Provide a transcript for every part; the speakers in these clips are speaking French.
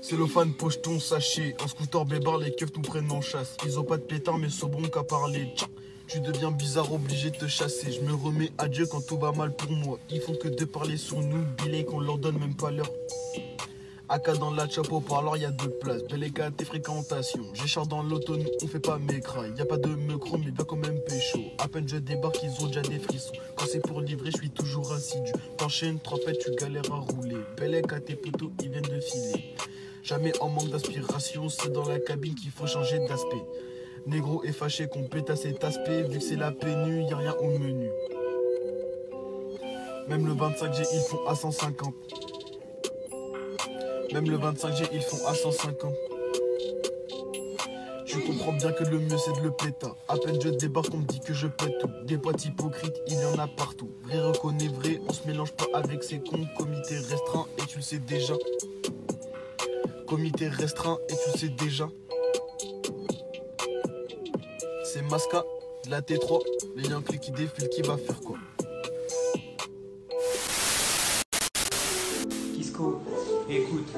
Cellophane, pocheton, sachet. Un scooter bébard, les keufs nous prennent en chasse. Ils ont pas de pétard, mais saubront qu'à parler. Tchao. Tu deviens bizarre, obligé de te chasser. Je me remets à Dieu quand tout va mal pour moi. Ils font que de parler sur nous, billet qu'on leur donne même pas l'heure. AK dans la chapeau, parleur, y'a 2 places. Bel écart tes fréquentations. J'écharpe dans l'auto, nous on fait pas mécraille. Y'a pas de micro, mais bien quand même pécho. À peine je débarque, ils ont déjà des frissons. Quand c'est pour livrer, je suis toujours assidu. T'enchaînes, trompette, tu galères à rouler. Bel écart tes poteaux, ils viennent de filer. Jamais en manque d'inspiration, c'est dans la cabine qu'il faut changer d'aspect. Négro est fâché qu'on pète à cet aspect, vu que c'est la pénu, y'a rien au menu. Même le 25G, ils font à 150. Même le 25G, ils font à 150. Tu comprends bien que le mieux c'est de le péter. À peine je débarque, on me dit que je pète tout. Des potes hypocrites, il y en a partout. Vrai reconnaît vrai, on se mélange pas avec ces cons. Comité restreint, et tu le sais déjà. Comité restreint, et tu le sais déjà. C'est Masca, de la T3, les Yankees qui défilent, qui va faire quoi? Kisco, écoute.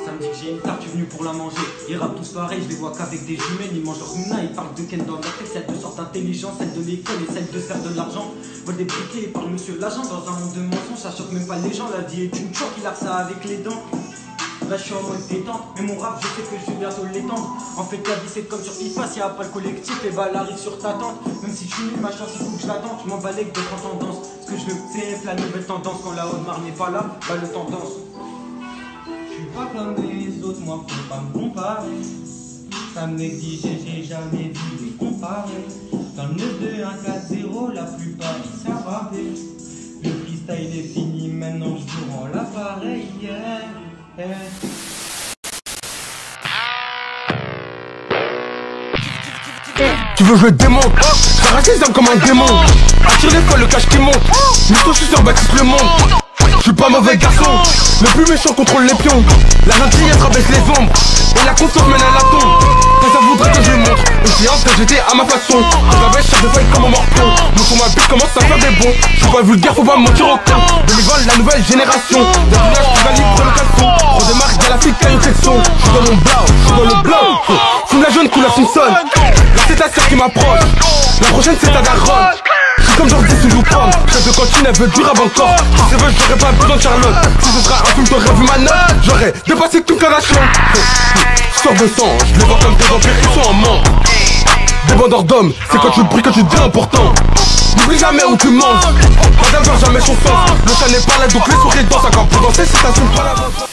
Ça me dit que j'ai une tarte, je suis venu pour la manger. Ils rappent tous pareil, je les vois qu'avec des jumelles. Ils mangent leur mouna, ils parlent de Ken dans leur tête. Celle de sorte intelligente, celle de l'école et celle de se faire de l'argent. Volent des briquets et parlent monsieur l'agent. Dans un monde de mensonges, ça choque même pas les gens. La vie est une choc, il a ça avec les dents. Là je suis en mode détente, mais mon rap je sais que je vais bientôt l'étendre. En fait la vie c'est comme sur FIFA, s'il n'y a pas le collectif, les balles arrivent sur ta tente. Même si je suis nul, ma chance il faut que je l'attende. Je m'en bats avec d'autres en tendance. Ce que je veux c'est la nouvelle tendance. Quand la Haute-Marne n'est pas là, bah le tendance. Je suis pas comme les autres, moi faut pas me comparer. Ça m'exige, j'ai jamais vu des comparés. Dans le 9-2-1-4-0, la plupart ils savent rapper. Le freestyle est fini, maintenant je vous rends l'appareil, yeah. Tu veux jouer démon? J'arrache les armes comme un démon. Attire les fois le cash qui monte. Nous je suis sur Baptiste le monde. Je suis pas mauvais garçon. Le plus méchant contrôle les pions. La gentillesse rabaisse les ombres. Et la confiance mène à la tombe. Ça voudrait que je lui montre une séance que j'étais à ma façon. Que j'avais chef de feuille comme un morpion. Donc on m'habite commence à faire des bons. Je suis pas vulgaire, faut pas me mentir au con. De l'école, la nouvelle génération. Des villages plus valides pour location. On démarre dès la fille caillou section. Je suis dans mon blau, je suis dans le blanc. Fume la jaune couleur Simpson. Là c'est ta sœur qui m'approche. La prochaine c'est ta daronne. Je suis comme Jordi sous Loupon. Chef de cantine, elle veut du rap encore. Si c'est vrai, j'aurais pas besoin de Charlotte. Si ce sera un film, t'aurais vu ma note. J'aurais dépassé Kim Kardashian. Sors de sang, je les vois comme des vampires, ils sont en manque. Des bandeurs d'hommes, c'est quand tu brilles que tu deviens important. N'oublie jamais où tu manges. Madame perd jamais son sens. Le chat n'est pas là, donc les souris dansent. Encore pour danser, si t'assumes pas la vente.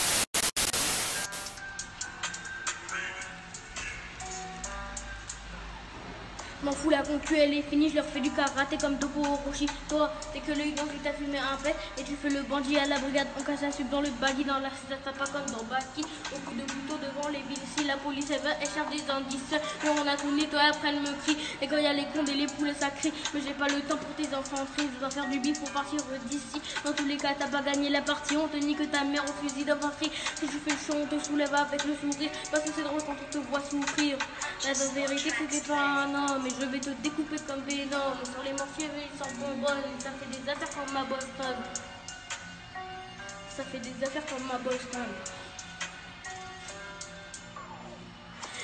M'en fous, la concu elle est finie, je leur fais du karaté comme Topo Orochi. Toi, t'es que l'œil donc il t'a fumé un pet et tu fais le bandit à la brigade. On casse un sub dans le baggy, dans la cité, t'as pas comme dans Baki. Au coup de couteau devant les villes, si la police elle va, elle cherche des indices. Mais on a tout nettoyé, après elle me crie. Et quand y a les condes et les poules, ça crie. Mais j'ai pas le temps pour tes enfants tristes, je dois faire du bif pour partir d'ici. Dans tous les cas, t'as pas gagné la partie, on te nique ta mère au fusil d'infanterie. Si tu fais le show, on te soulève avec le sourire. Parce que c'est drôle quand on te voit souffrir. La vérité, c'était pas un homme. Je vais te découper comme Venom. Sur les mortiers, ils sortent bonbonnes. Ça fait des affaires comme ma Boston. Ça fait des affaires comme ma Boston.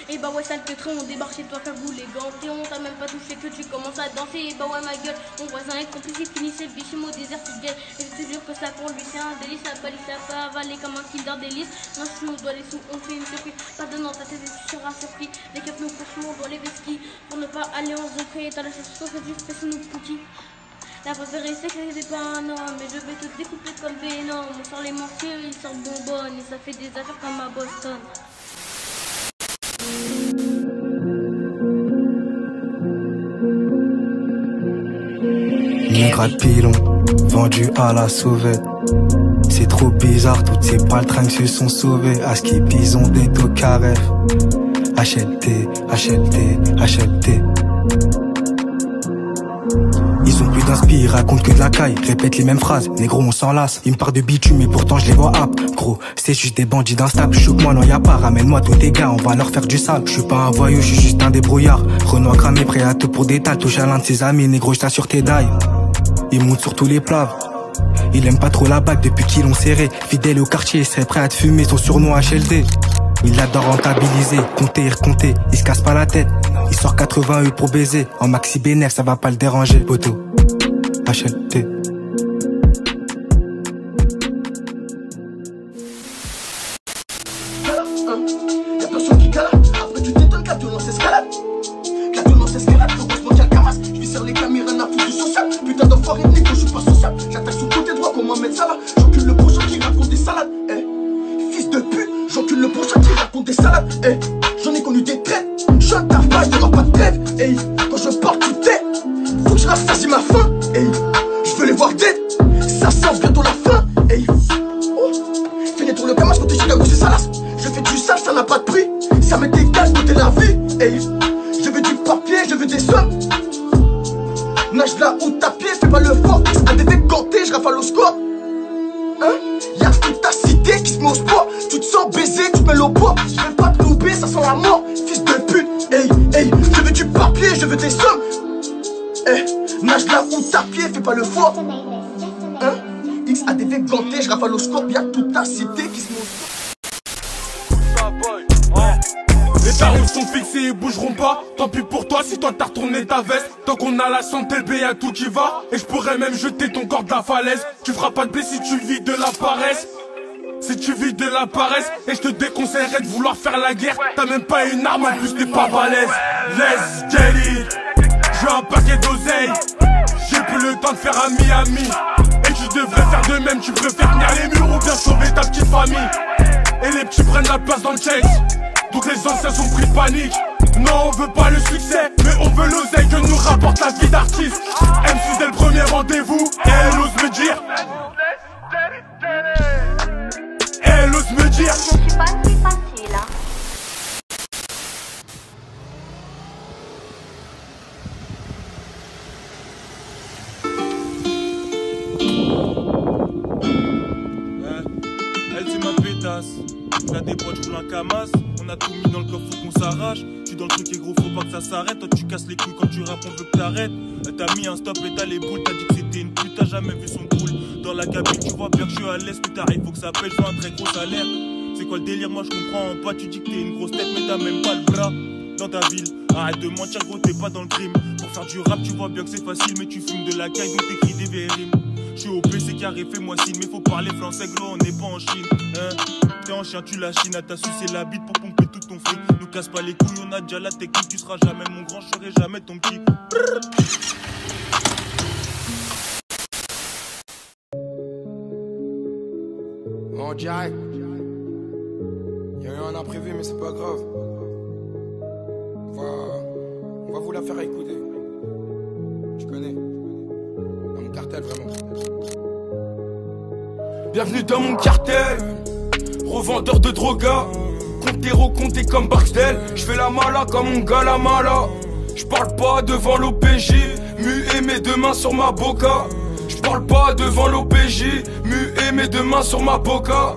Et bah ouais, sale pétron, on débarque chez toi, cagoule les gants. Et on t'a même pas touché que tu commences à danser. Et bah ouais, ma gueule, mon voisin est complice, il finissait bichim au désert, tu gagnes. Et je te jure que ça pour lui, c'est un délice. La balise, ça pas avalé comme un killer délice. Non, je suis au doigt les sous, on fait une surprise. Pas de nom, ta tête, tu seras surpris. Les capes nous couchent, on doit les vesquilles. Pour ne pas aller en secret, t'as la chance que juste fais nous poutis. La préférée c'est que c'est pas un homme. Mais je vais te découper comme Venom. On sort les mortiers, ils sortent bonbonnes. Et ça fait des affaires comme à Boston. Migra de pilon, vendu à la sauvette. C'est trop bizarre, toutes ces paltringues se sont sauvées. À ce qui bison des dos caref. HLT, HLT, HLT. Ils ont plus d'inspi, ils racontent que de la caille. Répètent les mêmes phrases, négro on s'en lasse. Ils me parlent de bitume mais pourtant je les vois hap. Gros, c'est juste des bandits d'instables. Choque-moi, non y'a pas, ramène-moi tous tes gars, on va leur faire du sale. Je suis pas un voyou, je suis juste un débrouillard. Renoir cramé, prêt à tout pour des tas. Touche à l'un de ses amis, négro je t'assure tes dailles. Ils montent sur tous les plaves. Il aime pas trop la bague depuis qu'ils l'ont serré. Fidèle au quartier, il serait prêt à te fumer son surnom HLD. Il adore rentabiliser, compter et recompter. Il se casse pas la tête, il sort 88 pour baiser. En maxi bénéf, ça va pas le déranger, poteau. HLD. Y'a personne qui galère, après tu t'étonnes que la violence escalade. La violence escalade, heureusement qu'il y a le camas. Je lui sers les caméras, n'a plus du social. Putain d'enfoiré de négro, je suis pas social. J'attaque son côté droit comme Mohamed Salah. J'encule le prochain qui raconte des salades. Fils de pute, j'encule le prochain qui raconte des salades. J'en ai connu des traites. Je suis un tarpage, y'aura pas de trêve. Quand je porte tu t'es. Faut que je rassasie ma faim. Je veux les voir dead. Ça sent bientôt la fin. Fais naître le camas côté Chicago, c'est Salas. Je fais du sale, ça n'a pas de prix. Ça m'est égal côté la vie. Je veux du papier, je veux des sommes. Nage là où t'as pied, fais pas le fort. Un bébé ganté, je rafale au score. Y'a toute ta cité qui se met au sport. Tu te sens baisé, tu te mets au bois. Je vais pas te louper, ça sent la mort. Fils de pute, je veux du papier, je veux des sommes. Nage là où t'as pied, fais pas le fort. XADV ganté, je rafale au score. Y'a toute ta cité qui se met au sport. Les tarifs sont fixés, ils bougeront pas. Tant pis pour toi si toi t'as retourné ta veste. Tant qu'on a la santé, le y'a tout qui va. Et je pourrais même jeter ton corps de la falaise. Tu feras pas de blé si tu vis de la paresse. Si tu vis de la paresse. Et je te déconseillerais de vouloir faire la guerre. T'as même pas une arme, en plus t'es pas balèze. Let's get it. J'ai un paquet d'oseille. J'ai plus le temps de faire un Miami. Et tu devrais faire de même. Tu préfères tenir les murs ou bien sauver ta petite famille. Et les petits prennent la place dans le chase. Donc les anciens sont pris de panique. Non, on veut pas le succès, mais on veut l'oseille que nous rapporte la vie d'artiste. MC dès le premier rendez-vous, et elle ose me dire. Elle ose me dire. Je suis pas si facile, hein. Elle c'est ma pétasse. Je la débrouille, je roule un camas. On a tout mis dans le coffre, faut qu'on s'arrache. Je suis dans le truc et gros, faut pas que ça s'arrête. Toi tu casses les couilles quand tu rappes, on veut que t'arrêtes. T'as mis un stop et t'as les boules. T'as dit que c'était une pute, t'as jamais vu son cool. Dans la cabine tu vois bien que je suis à l'aise. Que t'arrives, faut que ça pète, je veux un très gros salaire. C'est quoi le délire, moi je comprends pas. Tu dis que t'es une grosse tête mais t'as même pas le bras dans ta ville. Arrête de mentir gros, t'es pas dans le crime. Pour faire du rap tu vois bien que c'est facile. Mais tu fumes de la caille donc t'écris des vieilles rimes. Je suis au PC carré, fais-moi signe. Mais faut parler français gros, on n'est pas en Chine. T'es en chien, tu la chines, à t'as sucé la bite pour pomper tout ton fric. Nous casse pas les couilles, on a déjà la technique. Tu seras jamais mon grand, je serai jamais ton petit. On dirait. Y'a eu un imprévu, mais c'est pas grave. On va vous la faire écouter. Tu connais. Dans mon cartel, vraiment. Bienvenue dans mon cartel. Revendeur de droga. Compter recompter comme Barksdale. J'fais la mala comme mon gars la mala. J'parle pas devant l'OPJ. Muet mes deux mains sur ma boca. J'parle pas devant l'OPJ. Muet mes deux mains sur ma boca.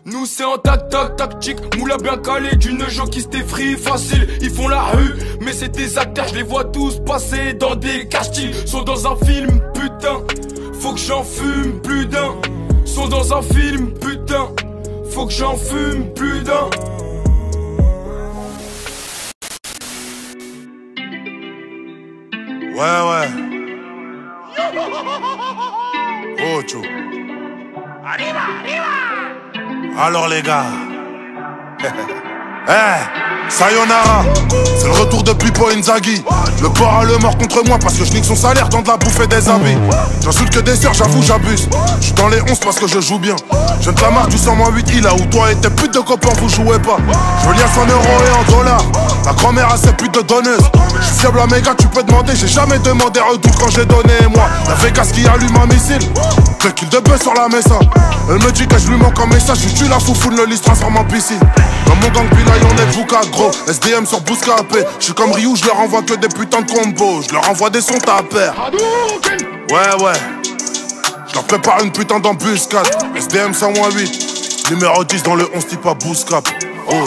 Nous c'est en tactique, moula bien calé, d'une jockey c'était free facile. Ils font la rue, mais c'est des acteurs, je les vois tous passer dans des castings. Sont dans un film, putain, faut que j'en fume plus d'un. Sont dans un film, putain, faut que j'en fume plus d'un. Ouais. Ocho. Alors les gars, sayonara, c'est le retour de Pippo Inzaghi. Le corps a le mort contre moi parce que je nique son salaire dans de la bouffe et des habits. J'insulte que des sœurs, j'avoue j'abuse. J'suis dans les 11 parce que je joue bien. Je ne te la marque du 100-8 il a où toi et tes putes de copains vous jouez pas. Je liasse en euros et en dollars. La grand-mère a ses putes de donneuses. J'suis fiable à méga, tu peux demander. J'ai jamais demandé retour quand j'ai donné moi. La Vegas qui allume un missile. 2 kills de bœuf sur la mesa. Elle me dit que je lui manque un message. Je tue la foufoune, le liste transforme en piscine. Dans mon gang Bilaï on est bouca gros. SDM sur Bouscapé. J'suis comme Ryu, j'leur envoie que des putains de combos. J'leur envoie des sons à paire. Ouais. J'leur prépare une putain d'embuscade. SDM 108. Numéro 10 dans le 11 type à Bouscap. Oh.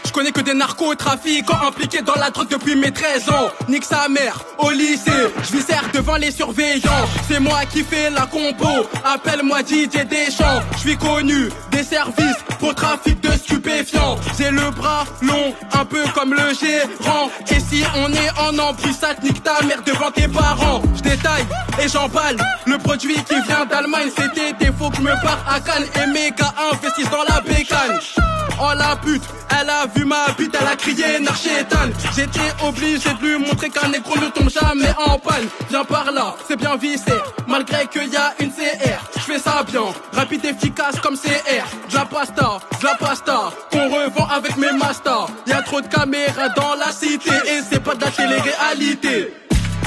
Je connais que des narcotrafiquants impliqués dans la drogue depuis mes 13 ans. Nique sa mère, au lycée, je viscère devant les surveillants. C'est moi qui fais la compo, appelle-moi Didier Deschamps. Je suis connu des services pour trafic de stupéfiants. J'ai le bras long, un peu comme le gérant. Et si on est en embrouillade, nique ta mère devant tes parents. Je détaille et j'emballe le produit qui vient d'Allemagne. C'était des faux que je me barre à Cannes et mes gars investissent dans la bécane. Oh la pute, elle a vu ma bite, elle a crié Narchétan. J'étais obligé de lui montrer qu'un négro ne tombe jamais en panne. Viens par là, c'est bien viscère, malgré qu'il y a une CR. Je fais ça bien, rapide, efficace comme CR. De la pasta, qu'on revend avec mes masters. Y'a trop de caméras dans la cité et c'est pas de la télé-réalité.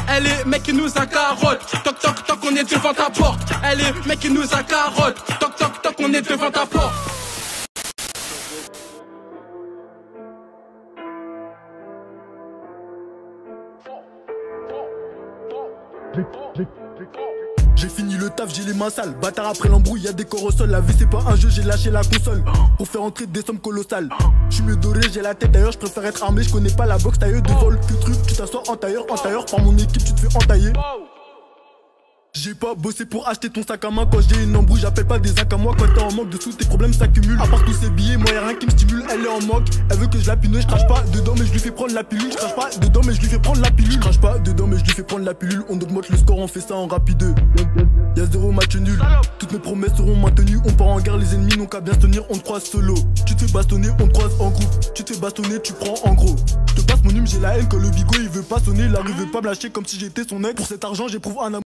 Elle est mec qui nous a carotte. Toc toc toc, on est devant ta porte. Elle est mec qui nous a carotte. Toc toc toc, on est devant ta porte. J'ai fini le taf, j'ai les mains sales. Bâtard après l'embrouille, y'a des corps au sol. La vie c'est pas un jeu, j'ai lâché la console pour faire entrer des sommes colossales. J'suis mieux doré, j'ai la tête d'ailleurs, j'préfère être armé. J'connais pas la boxe, tailleur de vol. Que truc, tu t'assois en tailleur. Par mon équipe, tu te fais entailler. J'ai pas bossé pour acheter ton sac à main. Quand j'ai une embrouille, j'appelle pas des sacs à moi. Quand t'es en manque de sous, tes problèmes s'accumulent. À part tous ces billets, moi y'a rien qui me stimule. Elle est en manque, elle veut que je la pine. Je crache pas dedans, mais je lui fais prendre la pilule. Je crache pas dedans, mais je lui fais prendre la pilule. Je crache pas dedans, mais je lui fais prendre la pilule. On augmente le score, on fait ça en rapide. Y'a 0 match nul. Toutes mes promesses seront maintenues. On part en guerre, les ennemis n'ont qu'à bien se tenir. On te croise solo. Tu te fais bastonner, on te croise en groupe. Tu te fais bastonner, tu prends en gros. Je te passe mon hume, j'ai la haine quand le bigot il veut pas sonner. Il arrive pas me lâcher comme si j'étais son ex. Pour cet argent, j'éprouve un amour.